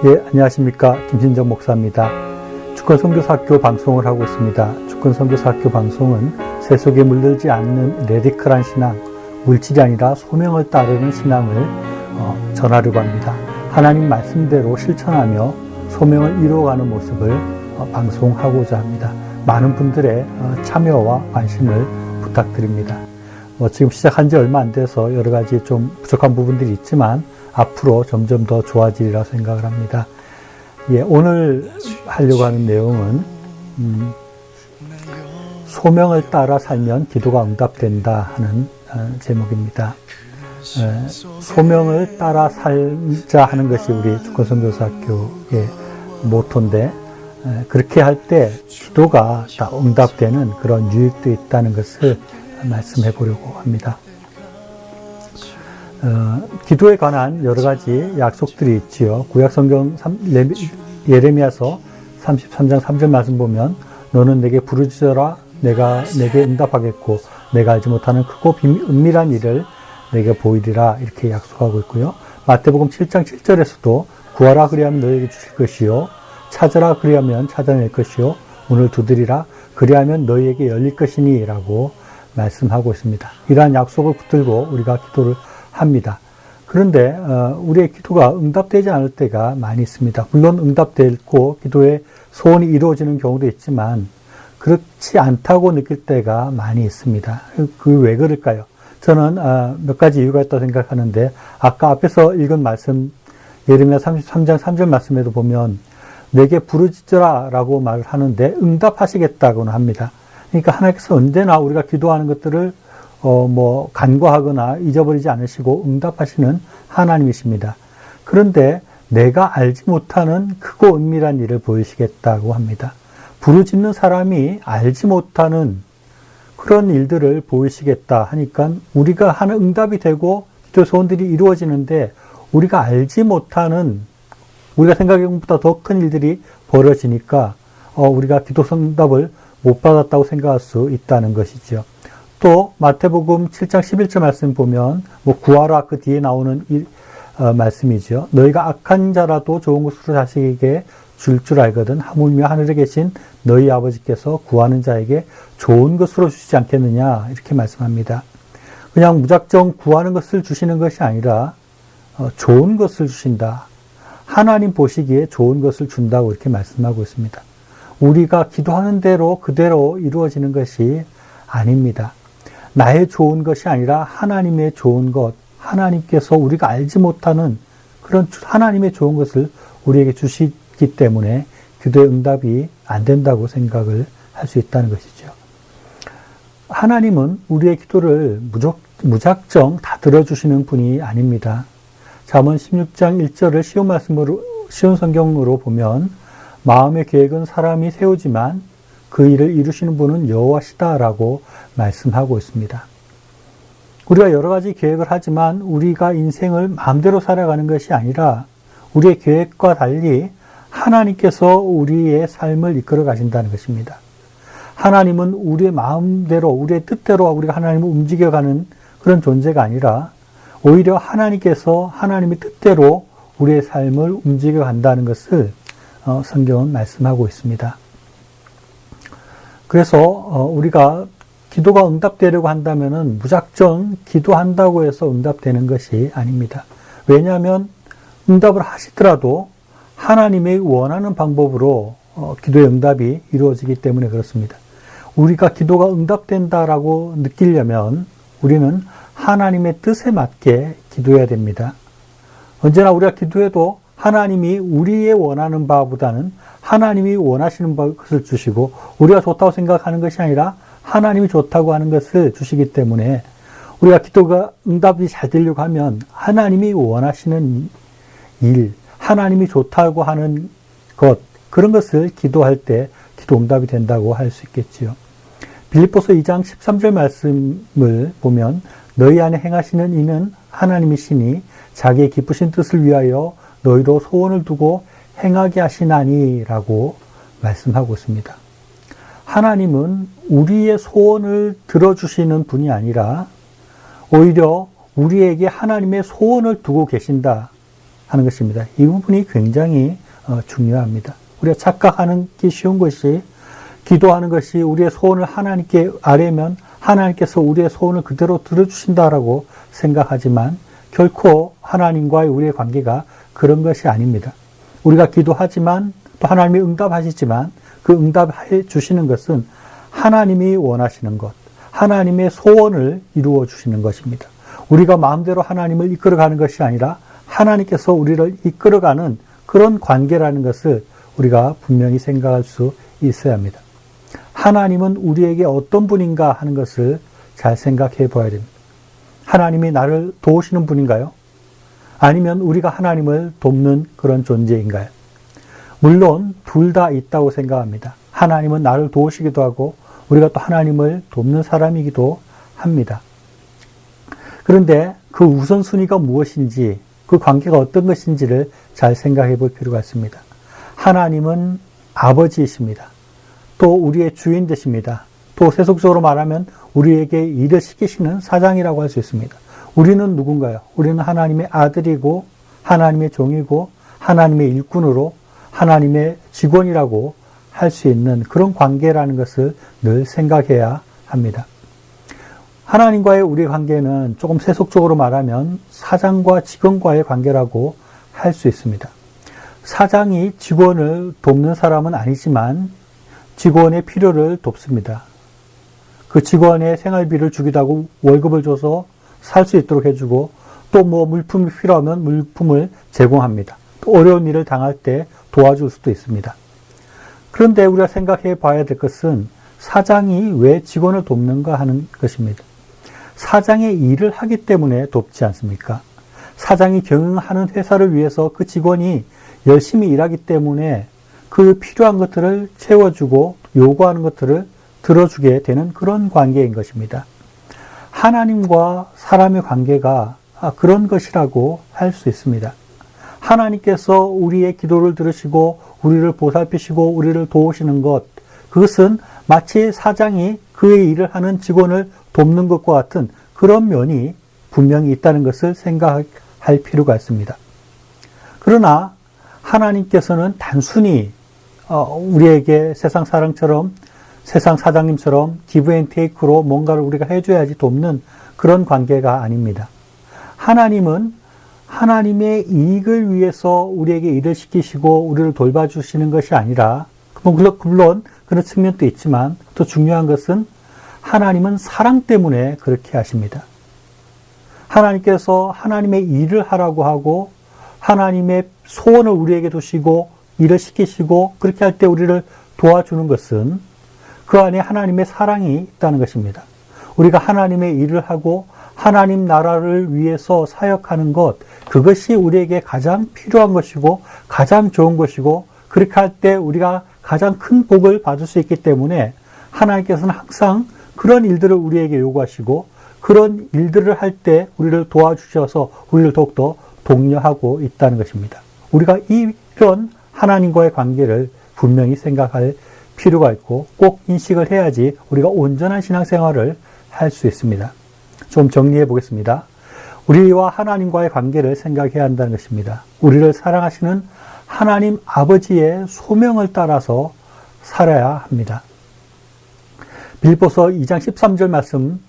예, 안녕하십니까. 김신정 목사입니다. 주권선교사학교 방송을 하고 있습니다. 주권선교사학교 방송은 세속에 물들지 않는 레디컬한 신앙, 물질이 아니라 소명을 따르는 신앙을 전하려고 합니다. 하나님 말씀대로 실천하며 소명을 이루어가는 모습을 방송하고자 합니다. 많은 분들의 참여와 관심을 부탁드립니다. 지금 시작한 지 얼마 안 돼서 여러 가지 좀 부족한 부분들이 있지만 앞으로 점점 더 좋아지리라 생각을 합니다. 예, 오늘 하려고 하는 내용은 소명을 따라 살면 기도가 응답된다 하는 제목입니다. 소명을 따라 살자 하는 것이 우리 주권선교사학교의 모토인데 그렇게 할 때 기도가 다 응답되는 그런 유익도 있다는 것을 말씀해 보려고 합니다. 기도에 관한 여러 가지 약속들이 있지요. 구약성경 예레미야서 33장 3절 말씀 보면 너는 내게 부르짖어라 내가 내게 응답하겠고 내가 알지 못하는 크고 은밀한 일을 내게 보이리라 이렇게 약속하고 있고요. 마태복음 7장 7절에서도 구하라 그리하면 너에게 주실 것이요 찾으라 그리하면 찾아낼 것이요 문을 두드리라 그리하면 너희에게 열릴 것이니 라고 말씀하고 있습니다. 이러한 약속을 붙들고 우리가 기도를 합니다. 그런데 우리의 기도가 응답되지 않을 때가 많이 있습니다. 물론 응답되고 기도의 소원이 이루어지는 경우도 있지만 그렇지 않다고 느낄 때가 많이 있습니다. 그 왜 그럴까요? 저는 몇 가지 이유가 있다고 생각하는데 아까 앞에서 읽은 말씀 예레미야 33장 3절 말씀에도 보면 내게 부르짖으라 라고 말을 하는데 응답하시겠다고는 합니다. 그러니까 하나님께서 언제나 우리가 기도하는 것들을 간과하거나 잊어버리지 않으시고 응답하시는 하나님이십니다. 그런데 내가 알지 못하는 크고 은밀한 일을 보이시겠다고 합니다. 부르짖는 사람이 알지 못하는 그런 일들을 보이시겠다 하니까 우리가 하는 응답이 되고 기도 소원들이 이루어지는데 우리가 알지 못하는 우리가 생각한 것보다 더 큰 일들이 벌어지니까 우리가 기도 응답을 못 받았다고 생각할 수 있다는 것이죠. 또 마태복음 7장 11절 말씀 보면 구하라 그 뒤에 나오는 말씀이죠. 너희가 악한 자라도 좋은 것으로 자식에게 줄 줄 알거든 하물며 하늘에 계신 너희 아버지께서 구하는 자에게 좋은 것으로 주시지 않겠느냐 이렇게 말씀합니다. 그냥 무작정 구하는 것을 주시는 것이 아니라 좋은 것을 주신다. 하나님 보시기에 좋은 것을 준다고 이렇게 말씀하고 있습니다. 우리가 기도하는 대로 그대로 이루어지는 것이 아닙니다. 나의 좋은 것이 아니라 하나님의 좋은 것, 하나님께서 우리가 알지 못하는 그런 하나님의 좋은 것을 우리에게 주시기 때문에 기도의 응답이 안 된다고 생각을 할 수 있다는 것이죠. 하나님은 우리의 기도를 무작정 다 들어주시는 분이 아닙니다. 잠언 16장 1절을 쉬운 성경으로 보면 마음의 계획은 사람이 세우지만 그 일을 이루시는 분은 여호와시다라고 말씀하고 있습니다. 우리가 여러 가지 계획을 하지만 우리가 인생을 마음대로 살아가는 것이 아니라 우리의 계획과 달리 하나님께서 우리의 삶을 이끌어 가신다는 것입니다. 하나님은 우리의 마음대로 우리의 뜻대로 우리가 하나님을 움직여가는 그런 존재가 아니라 오히려 하나님께서 하나님의 뜻대로 우리의 삶을 움직여간다는 것을 성경은 말씀하고 있습니다. 그래서 우리가 기도가 응답되려고 한다면은 무작정 기도한다고 해서 응답되는 것이 아닙니다. 왜냐하면 응답을 하시더라도 하나님의 원하는 방법으로 기도의 응답이 이루어지기 때문에 그렇습니다. 우리가 기도가 응답된다라고 느끼려면 우리는 하나님의 뜻에 맞게 기도해야 됩니다. 언제나 우리가 기도해도 하나님이 우리의 원하는 바보다는 하나님이 원하시는 것을 주시고 우리가 좋다고 생각하는 것이 아니라 하나님이 좋다고 하는 것을 주시기 때문에 우리가 기도가 응답이 잘 되려고 하면 하나님이 원하시는 일, 하나님이 좋다고 하는 것, 그런 것을 기도할 때 기도 응답이 된다고 할 수 있겠지요. 빌립보서 2장 13절 말씀을 보면 너희 안에 행하시는 이는 하나님이시니 자기의 기쁘신 뜻을 위하여 너희로 소원을 두고 행하게 하시나니라고 말씀하고 있습니다. 하나님은 우리의 소원을 들어주시는 분이 아니라 오히려 우리에게 하나님의 소원을 두고 계신다 하는 것입니다. 이 부분이 굉장히 중요합니다. 우리가 착각하는 게 쉬운 것이 기도하는 것이 우리의 소원을 하나님께 아뢰면 하나님께서 우리의 소원을 그대로 들어주신다라고 생각하지만 결코 하나님과의 우리의 관계가 그런 것이 아닙니다. 우리가 기도하지만 또 하나님이 응답하시지만 그 응답해 주시는 것은 하나님이 원하시는 것, 하나님의 소원을 이루어 주시는 것입니다. 우리가 마음대로 하나님을 이끌어가는 것이 아니라 하나님께서 우리를 이끌어가는 그런 관계라는 것을 우리가 분명히 생각할 수 있어야 합니다. 하나님은 우리에게 어떤 분인가 하는 것을 잘 생각해 봐야 됩니다. 하나님이 나를 도우시는 분인가요? 아니면 우리가 하나님을 돕는 그런 존재인가요? 물론 둘 다 있다고 생각합니다. 하나님은 나를 도우시기도 하고 우리가 또 하나님을 돕는 사람이기도 합니다. 그런데 그 우선순위가 무엇인지 그 관계가 어떤 것인지를 잘 생각해 볼 필요가 있습니다. 하나님은 아버지이십니다. 또 우리의 주인 되십니다. 또 세속적으로 말하면 우리에게 일을 시키시는 사장이라고 할 수 있습니다. 우리는 누군가요? 우리는 하나님의 아들이고 하나님의 종이고 하나님의 일꾼으로 하나님의 직원이라고 할 수 있는 그런 관계라는 것을 늘 생각해야 합니다. 하나님과의 우리 관계는 조금 세속적으로 말하면 사장과 직원과의 관계라고 할 수 있습니다. 사장이 직원을 돕는 사람은 아니지만 직원의 필요를 돕습니다. 그 직원의 생활비를 주기도 하고 월급을 줘서 살 수 있도록 해주고 또 물품이 필요하면 물품을 제공합니다. 또 어려운 일을 당할 때 도와줄 수도 있습니다. 그런데 우리가 생각해 봐야 될 것은 사장이 왜 직원을 돕는가 하는 것입니다. 사장의 일을 하기 때문에 돕지 않습니까? 사장이 경영하는 회사를 위해서 그 직원이 열심히 일하기 때문에 그 필요한 것들을 채워주고 요구하는 것들을 들어주게 되는 그런 관계인 것입니다. 하나님과 사람의 관계가 그런 것이라고 할 수 있습니다. 하나님께서 우리의 기도를 들으시고 우리를 보살피시고 우리를 도우시는 것, 그것은 마치 사장이 그의 일을 하는 직원을 돕는 것과 같은 그런 면이 분명히 있다는 것을 생각할 필요가 있습니다. 그러나 하나님께서는 단순히 우리에게 세상 사랑처럼 세상 사장님처럼 기브 앤 테이크로 뭔가를 우리가 해줘야지 돕는 그런 관계가 아닙니다. 하나님은 하나님의 이익을 위해서 우리에게 일을 시키시고 우리를 돌봐주시는 것이 아니라 물론 그런 측면도 있지만 또 중요한 것은 하나님은 사랑 때문에 그렇게 하십니다. 하나님께서 하나님의 일을 하라고 하고 하나님의 소원을 우리에게 두시고 일을 시키시고 그렇게 할 때 우리를 도와주는 것은 그 안에 하나님의 사랑이 있다는 것입니다. 우리가 하나님의 일을 하고 하나님 나라를 위해서 사역하는 것, 그것이 우리에게 가장 필요한 것이고 가장 좋은 것이고 그렇게 할 때 우리가 가장 큰 복을 받을 수 있기 때문에 하나님께서는 항상 그런 일들을 우리에게 요구하시고 그런 일들을 할 때 우리를 도와주셔서 우리를 더욱더 독려하고 있다는 것입니다. 우리가 이런 하나님과의 관계를 분명히 생각할 필요가 있고 꼭 인식을 해야지 우리가 온전한 신앙생활을 할 수 있습니다. 좀 정리해 보겠습니다. 우리와 하나님과의 관계를 생각해야 한다는 것입니다. 우리를 사랑하시는 하나님 아버지의 소명을 따라서 살아야 합니다. 빌보서 2장 13절 말씀,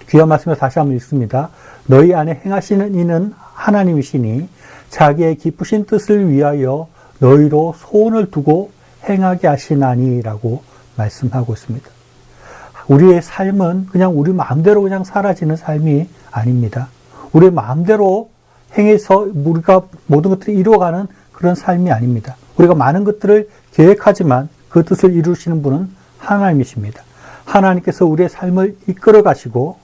귀한 말씀을 다시 한번 읽습니다. 너희 안에 행하시는 이는 하나님이시니 자기의 기쁘신 뜻을 위하여 너희로 소원을 두고 행하게 하시나니라고 말씀하고 있습니다. 우리의 삶은 그냥 우리 마음대로 그냥 사라지는 삶이 아닙니다. 우리 마음대로 행해서 우리가 모든 것들을 이루어가는 그런 삶이 아닙니다. 우리가 많은 것들을 계획하지만 그 뜻을 이루시는 분은 하나님이십니다. 하나님께서 우리의 삶을 이끌어 가시고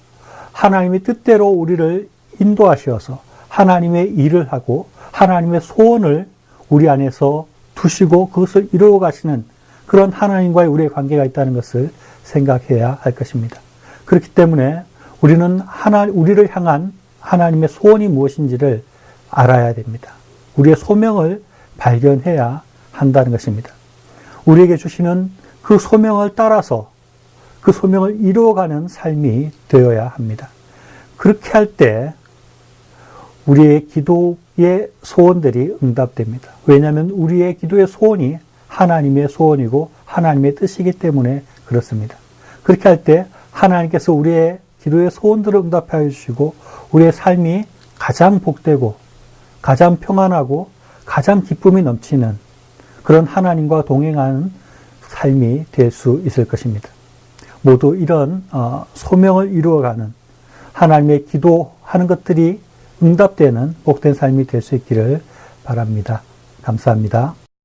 하나님의 뜻대로 우리를 인도하셔서 하나님의 일을 하고 하나님의 소원을 우리 안에서 두시고 그것을 이루어 가시는 그런 하나님과의 우리의 관계가 있다는 것을 생각해야 할 것입니다. 그렇기 때문에 우리는 우리를 향한 하나님의 소원이 무엇인지를 알아야 됩니다. 우리의 소명을 발견해야 한다는 것입니다. 우리에게 주시는 그 소명을 따라서 그 소명을 이루어가는 삶이 되어야 합니다. 그렇게 할 때 우리의 기도 소원들이 응답됩니다. 왜냐하면 우리의 기도의 소원이 하나님의 소원이고 하나님의 뜻이기 때문에 그렇습니다. 그렇게 할 때 하나님께서 우리의 기도의 소원들을 응답하여 주시고 우리의 삶이 가장 복되고 가장 평안하고 가장 기쁨이 넘치는 그런 하나님과 동행하는 삶이 될 수 있을 것입니다. 모두 이런 소명을 이루어가는 하나님의 기도하는 것들이 응답되는 복된 삶이 될 수 있기를 바랍니다. 감사합니다.